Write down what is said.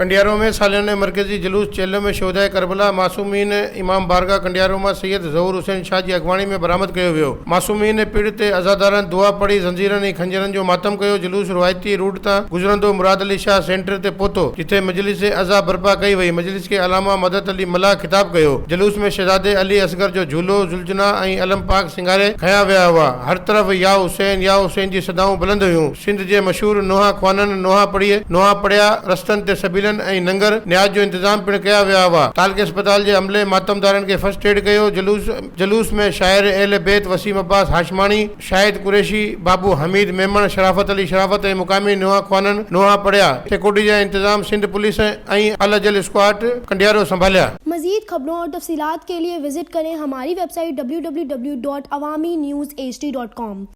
कंडियारो में सालियाने मरकज़ी जलूस छलम में शोधा करबला मासूमीन इमाम बारगाह कंडियारो में सैयद ज़हूर हुसैन शाह की अगवाणी में बरामद किया वियो। मासूमीन पीड़ित अज़ादारनि दुआ पढ़ी ज़ंजीरनि ऐं खंजरनि जो मातम कयो। जुलूस रवायती रूट तां गुज़रंदो मुराद अली शाह सेंटर ते पहुतो, जिथे मजलिस अज़ा बर्पा कई वई। मजलिस के अलामा मदद अली मल्ला खिताब कयो। जुलूस में शहजादे अली असगर जो झूलो जुलजना ऐं अलम पाक सिंगारे खया विया हुआ। हर तरफ या हुसैन जी सदाऊं बुलंद हुयूं। सिंध जे मशहूर नोहा ख्वानन नोहा पढ़िया रस्तनि ते सबिलन ऐं नंगर न्याज जो इंतजाम पिण कया विया हुआ। तालके अस्पताल जे अमले मातमदारनि खे फर्स्ट एड कयो। जुलूस में शाइर एल बैत वसीम अब्बास हाशमानी, शाहिद कुरैशी, बाबू हमीद मेमन, शराफत अली शराफत ऐं मुकामी नोहा ख्वानन नोहा पढ़िया। सिक्योरिटी जा इंतजाम सिंध पुलिस ऐं अल जल स्क्वाड कंडियारो संभालिया। मजीद खबरों और तफसीलात के लिए विजिट करें हमारी वेबसाइट www.awamiNewsHD.com।